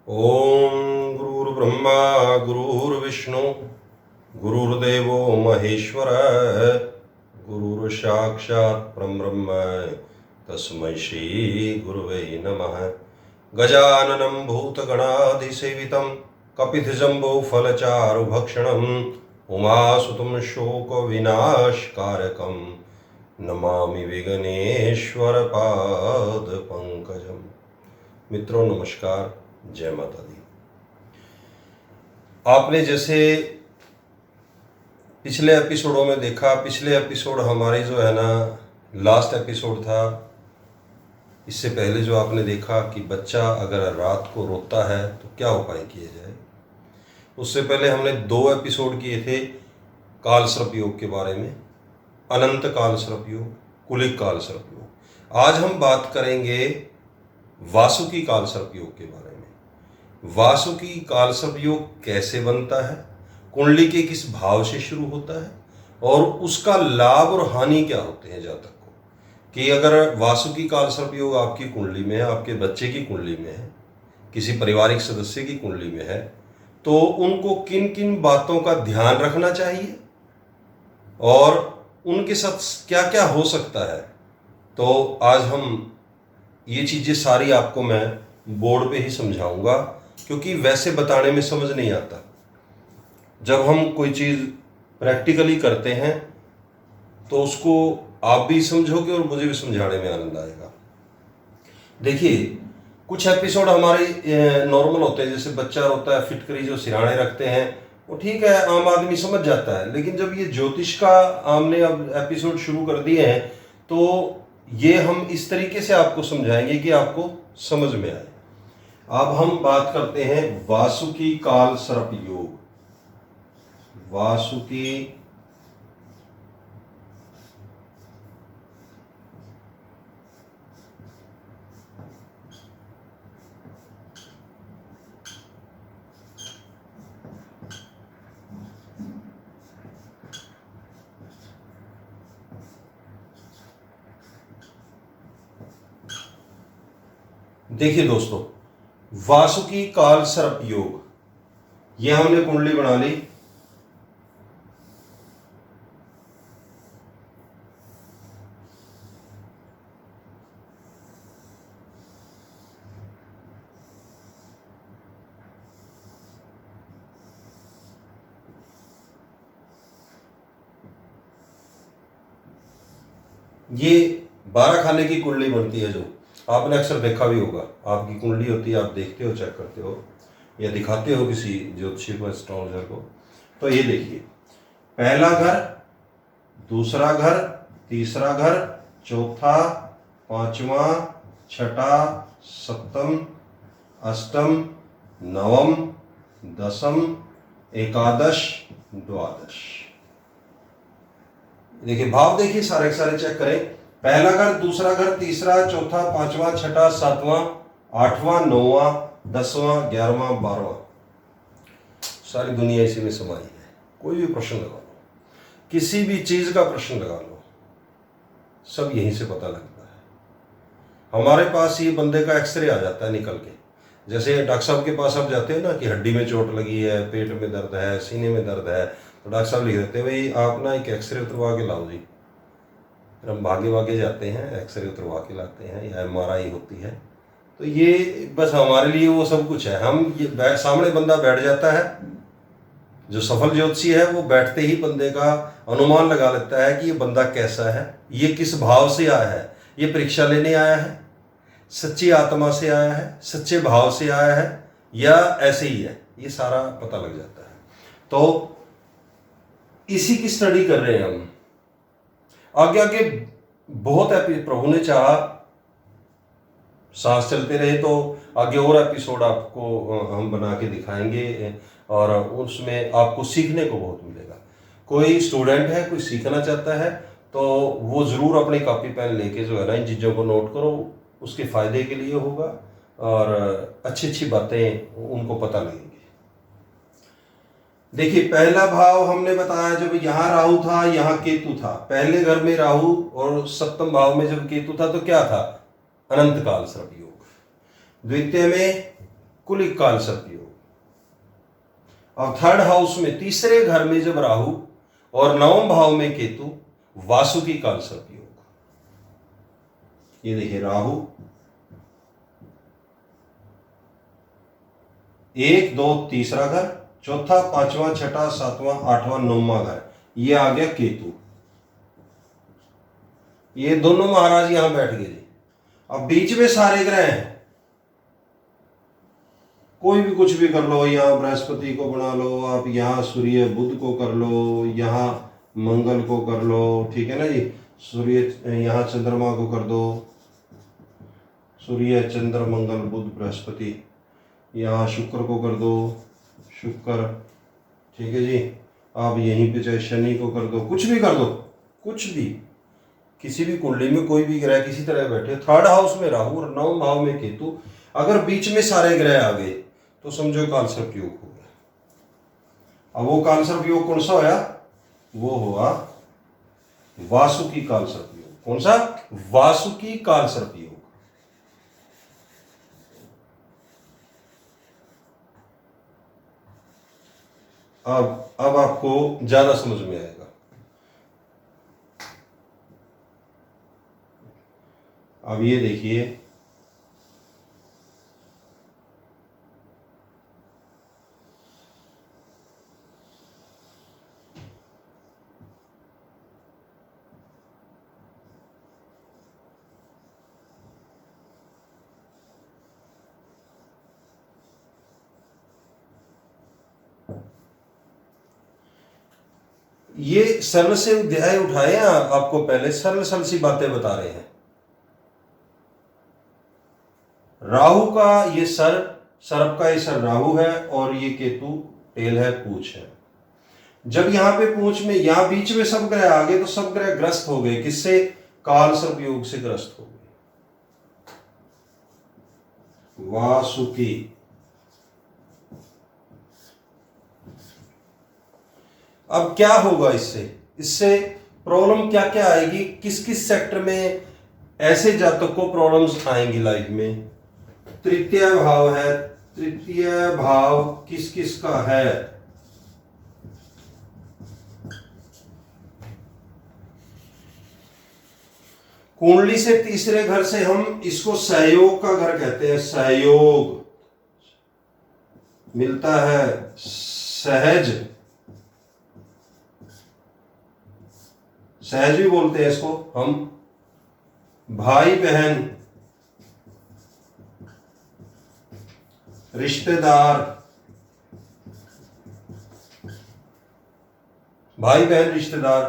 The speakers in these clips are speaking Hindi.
ओम गुरुर्ब्रह्मा गुरुर्विष्णु गुरुर्देवो महेश्वर गुरुर्साक्षात् परब्रह्म तस्मै श्री गुरुवे नमः। गजाननं भूतगणाधिसेवितं कपितजम्बो फलचारुभक्षणं उमासुतं शोकविनाशकारकं नमामि विघ्नेश्वर पादपंकजं। मित्रों नमस्कार, जय माता दी। आपने जैसे पिछले एपिसोडों में देखा, पिछले एपिसोड हमारी जो है ना लास्ट एपिसोड था। इससे पहले जो आपने देखा कि बच्चा अगर रात को रोता है तो क्या उपाय किए जाए। उससे पहले हमने 2 एपिसोड किए थे कालसर्प योग के बारे में, अनंत कालसर्प योग, कुलिक कालसर्प योग। आज हम बात करेंगे वासुकी कालसर्प योग के बारे में। वासुकी कालसर्प योग कैसे बनता है, कुंडली के किस भाव से शुरू होता है और उसका लाभ और हानि क्या होते हैं जातक को। कि अगर वासुकी कालसर्प योग आपकी कुंडली में है, आपके बच्चे की कुंडली में है, किसी पारिवारिक सदस्य की कुंडली में है, तो उनको किन किन बातों का ध्यान रखना चाहिए और उनके साथ क्या क्या हो सकता है। तो आज हम ये चीज़ें सारी आपको मैं बोर्ड पे ही समझाऊंगा, क्योंकि वैसे बताने में समझ नहीं आता। जब हम कोई चीज़ प्रैक्टिकली करते हैं तो उसको आप भी समझोगे और मुझे भी समझाने में आनंद आएगा। देखिए, कुछ एपिसोड हमारे नॉर्मल होते हैं, जैसे बच्चा रोता है, फिटकरी जो सिराने रखते हैं, वो ठीक है, आम आदमी समझ जाता है। लेकिन जब ये ज्योतिष का हमने अब एपिसोड शुरू कर दिए हैं तो ये हम इस तरीके से आपको समझाएंगे कि आपको समझ में आए। अब हम बात करते हैं वासुकी कालसर्प योग। वासुकी देखिए दोस्तों, वासुकी कालसर्प योग, ये हमने कुंडली बना ली। ये 12 खाने की कुंडली बनती है, जो आपने अक्सर देखा भी होगा। आपकी कुंडली होती है, आप देखते हो, चेक करते हो या दिखाते हो किसी ज्योतिषी को, एस्ट्रोलॉजर को। तो ये देखिए, पहला घर, दूसरा घर, तीसरा घर, चौथा, पांचवा, छठा, सप्तम, अष्टम, नवम, दसम, एकादश, द्वादश। देखिए भाव, देखिए सारे के सारे चेक करें। पहला घर, दूसरा घर, तीसरा, चौथा, पांचवा, छठा, सातवां, आठवां, नौवां, 10वां, 11वां, 12वां, सारी दुनिया इसी में समाई है। कोई भी प्रश्न लगा लो, किसी भी चीज का प्रश्न लगा लो, सब यहीं से पता लगता है। हमारे पास ये बंदे का एक्सरे आ जाता है निकल के। जैसे डॉक्टर साहब के पास आप जाते हो ना कि हड्डी में चोट लगी है, पेट में दर्द है, सीने में दर्द है, तो डॉक्टर साहब लिख देते हैं भाई आप ना एक एक्सरे उतरवा के लाओ जी। फिर हम भागे भागे जाते हैं, एक्सरे उतरवा के लाते हैं, या MRI होती है। तो ये बस हमारे लिए वो सब कुछ है। हम ये सामने बंदा बैठ जाता है, जो सफल ज्योतिषी है वो बैठते ही बंदे का अनुमान लगा लेता है कि ये बंदा कैसा है, ये किस भाव से आया है, ये परीक्षा लेने आया है, सच्ची आत्मा से आया है, सच्चे भाव से आया है, या ऐसे ही है, ये सारा पता लग जाता है। तो इसी की स्टडी कर रहे हैं हम। आगे आगे बहुत प्रभु ने चाहा, सांस चलते रहे तो आगे और एपिसोड आपको हम बना के दिखाएंगे और उसमें आपको सीखने को बहुत मिलेगा। कोई स्टूडेंट है, कोई सीखना चाहता है, तो वो ज़रूर अपनी कॉपी पेन लेके जो है ना इन चीज़ों को नोट करो, उसके फ़ायदे के लिए होगा और अच्छी अच्छी बातें उनको पता लगेंगी। देखिए, पहला भाव हमने बताया, जब यहाँ राहु था, यहाँ केतु था। पहले घर में राहु और सप्तम भाव में जब केतु था तो क्या था? अनंत कालसर्प योग। द्वितीय में कुलिक काल सर्पयोग। अब थर्ड हाउस में तीसरे घर में जब राहु और नवम भाव में केतु, वासुकी काल सर्पयोग। ये देखिए राहु 1 2 तीसरा घर, चौथा, पांचवा, छठा, सातवां, आठवां, नौवां घर, ये आ गया केतु। ये दोनों महाराज यहां बैठ गए जी। अब बीच में सारे ग्रह हैं, कोई भी कुछ भी कर लो, यहां बृहस्पति को बना लो आप, यहां सूर्य बुध को कर लो, यहां मंगल को कर लो, ठीक है ना जी। सूर्य यहां चंद्रमा को कर दो, सूर्य चंद्र मंगल बुध बृहस्पति, यहाँ शुक्र को कर दो, शुक्र, ठीक है जी। आप यहीं पे चाहे शनि को कर दो, कुछ भी कर दो, कुछ भी, किसी भी कुंडली में कोई भी ग्रह किसी तरह बैठे, थर्ड हाउस में राहु और नवम भाव में केतु, अगर बीच में सारे ग्रह आ गए तो समझो कालसर्प योग हो गया। अब वो कालसर्प योग कौन सा होया? वो हुआ वासुकी कालसर्प योग। कौन सा? वासुकी कालसर्प योग। अब आपको ज्यादा समझ में आएगा। अब ये देखिए, ये सरल से अध्याय उठाए हैं, आपको पहले सरल सरल सी बातें बता रहे हैं। राहु का ये सर, सर्प का ये सर राहु है, और ये केतु टेल है, पूंछ है। जब यहां पे पूंछ में, यहां बीच में सब ग्रह आ गए तो सब ग्रह ग्रस्त हो गए। किससे? काल सर्प योग से ग्रस्त हो गए। वासुकी। अब क्या होगा इससे? इससे प्रॉब्लम क्या क्या आएगी? किस किस सेक्टर में ऐसे जातक को प्रॉब्लम्स आएंगी लाइफ में? तृतीय भाव है, तृतीय भाव किस किस का है? कुंडली से तीसरे घर से हम इसको सहयोग का घर कहते हैं। सहयोग मिलता है, सहज, सहज भी बोलते हैं इसको हम। भाई बहन, रिश्तेदार, भाई बहन रिश्तेदार।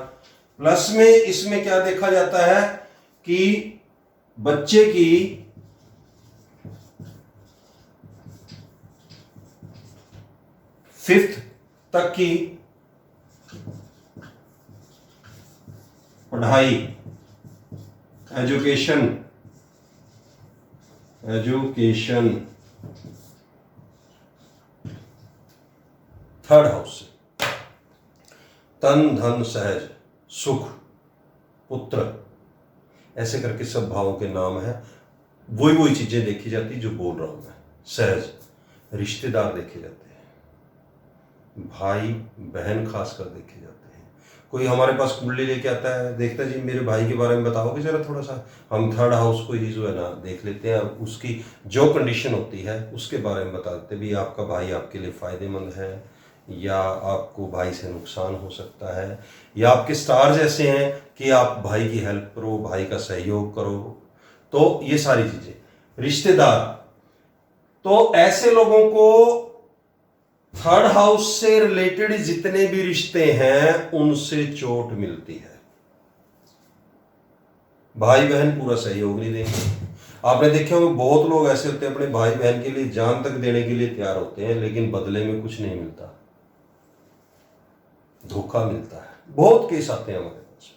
प्लस में इसमें क्या देखा जाता है कि बच्चे की फिफ्थ तक की पढ़ाई, एजुकेशन, एजुकेशन थर्ड हाउस से। तन धन सहज सुख पुत्र, ऐसे करके सब भावों के नाम है। वही चीजें देखी जाती जो बोल रहा हूं मैं। सहज, रिश्तेदार देखे जाते हैं, भाई बहन खासकर देखे जाते हैं। कोई हमारे पास कुंडली लेके आता है, देखता है जी मेरे भाई के बारे में बताओगे जरा थोड़ा सा। हम थर्ड हाउस को ही जो है ना देख लेते हैं, उसकी जो कंडीशन होती है उसके बारे में बता देते भी आपका भाई आपके लिए फायदेमंद है या आपको भाई से नुकसान हो सकता है, या आपके स्टार्स ऐसे हैं कि आप भाई की हेल्प करो, भाई का सहयोग करो। तो ये सारी चीजें। रिश्तेदार, तो ऐसे लोगों को थर्ड हाउस से रिलेटेड जितने भी रिश्ते हैं उनसे चोट मिलती है। भाई बहन पूरा सहयोग नहीं देंगे। आपने देखा होगा बहुत लोग ऐसे होते हैं अपने भाई बहन के लिए जान तक देने के लिए तैयार होते हैं, लेकिन बदले में कुछ नहीं मिलता, धोखा मिलता है। बहुत केस आते हैं हमारे पास।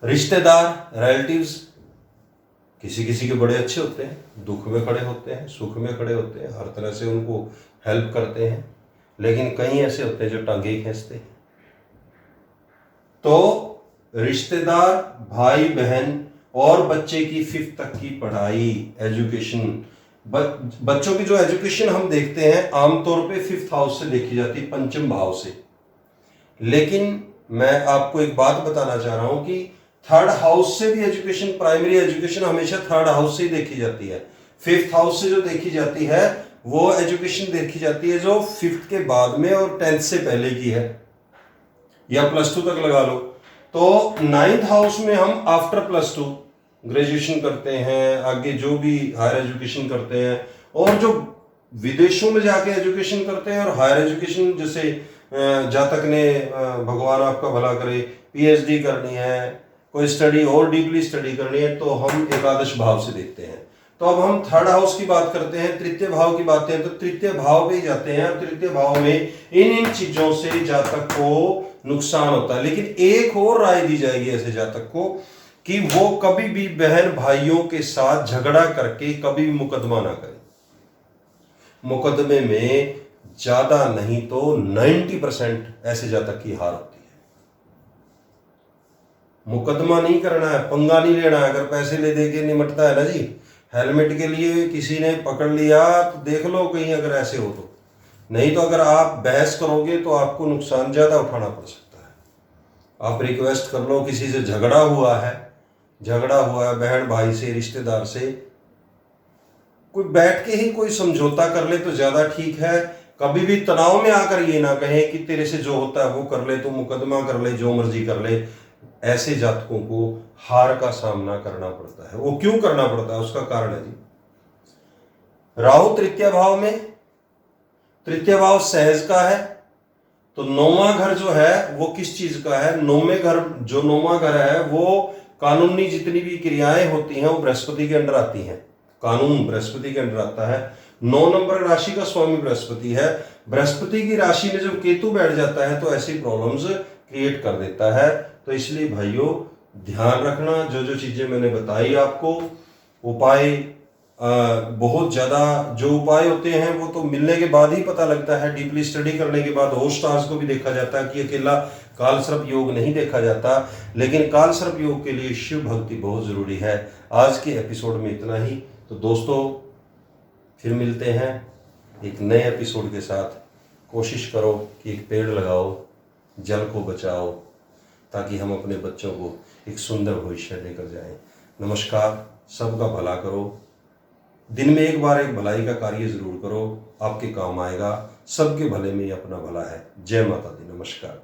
रिश्तेदार, रिलेटिव्स, किसी किसी के बड़े अच्छे होते हैं, दुख में खड़े होते हैं, सुख में खड़े होते हैं, हर तरह से उनको हेल्प करते हैं, लेकिन कई ऐसे होते हैं जो टांगे खींचते हैं। तो रिश्तेदार, भाई बहन और बच्चे की फिफ्थ तक की पढ़ाई, एजुकेशन, बच्चों की जो एजुकेशन हम देखते हैं आमतौर पे 5th हाउस से देखी जाती है, पंचम भाव से। लेकिन मैं आपको एक बात बताना चाह रहा हूं कि 3rd हाउस से भी एजुकेशन, प्राइमरी एजुकेशन हमेशा 3rd हाउस से ही देखी जाती है। 5th हाउस से जो देखी जाती है वो एजुकेशन देखी जाती है जो 5th के बाद में और 10th से पहले की है, या +2 तक लगा लो। तो 9th हाउस में हम आफ्टर +2 ग्रेजुएशन करते हैं, आगे जो भी हायर एजुकेशन करते हैं, और जो विदेशों में जाके एजुकेशन करते हैं और हायर एजुकेशन, जैसे जातक ने भगवान आपका भला करे पीएचडी करनी है, कोई स्टडी और डीपली स्टडी करनी है, तो हम एकादश भाव से देखते हैं। तो अब हम 3rd हाउस की बात करते हैं, तृतीय भाव की बात हैं, तो तृतीय भाव पे ही जाते हैं। तृतीय भाव में इन चीजों से जातक को नुकसान होता है। लेकिन एक और राय दी जाएगी ऐसे जातक को कि वो कभी भी बहन भाइयों के साथ झगड़ा करके कभी भी मुकदमा ना करे। मुकदमे में ज्यादा नहीं तो 90% ऐसे जातक की हार होती है। मुकदमा नहीं करना है, पंगा नहीं लेना है। अगर पैसे ले दे के निमटता है ना जी, हेलमेट के लिए किसी ने पकड़ लिया तो देख लो कहीं अगर ऐसे हो तो, नहीं तो अगर आप बहस करोगे तो आपको नुकसान ज्यादा उठाना पड़ सकता है। आप रिक्वेस्ट कर लो, किसी से झगड़ा हुआ है बहन भाई से, रिश्तेदार से, कोई बैठ के ही कोई समझौता कर ले तो ज्यादा ठीक है। कभी भी तनाव में आकर ये ना कहें कि तेरे से जो होता है वो कर ले, तो मुकदमा कर ले, जो मर्जी कर ले। ऐसे जातकों को हार का सामना करना पड़ता है। वो क्यों करना पड़ता है, उसका कारण है जी, राहु तृतीय भाव में, तृतीय भाव सहज का है। तो 9वां घर जो है वो किस चीज का है, 9वें घर, जो 9वां घर है वो कानूनी जितनी भी क्रियाएं होती हैं वो बृहस्पति के अंडर आती हैं। कानून बृहस्पति के अंडर आता है। 9 नंबर राशि का स्वामी बृहस्पति है। बृहस्पति की राशि में जब केतु बैठ जाता है तो ऐसी प्रॉब्लम्स क्रिएट कर देता है। तो इसलिए भाइयों ध्यान रखना, जो जो चीजें मैंने बताई आपको, उपाय बहुत ज्यादा जो उपाय होते हैं वो तो मिलने के बाद ही पता लगता है। डीपली स्टडी करने के बाद होस्ट स्टार्स को भी देखा जाता है कि अकेला कालसर्प योग नहीं देखा जाता, लेकिन कालसर्प योग के लिए शिव भक्ति बहुत जरूरी है। आज के एपिसोड में इतना ही। तो दोस्तों फिर मिलते हैं एक नए एपिसोड के साथ। कोशिश करो कि एक पेड़ लगाओ, जल को बचाओ, ताकि हम अपने बच्चों को एक सुंदर भविष्य लेकर जाएं। नमस्कार, सबका भला करो। दिन में एक बार एक भलाई का कार्य जरूर करो, आपके काम आएगा। सबके भले में ही अपना भला है। जय माता दी। नमस्कार।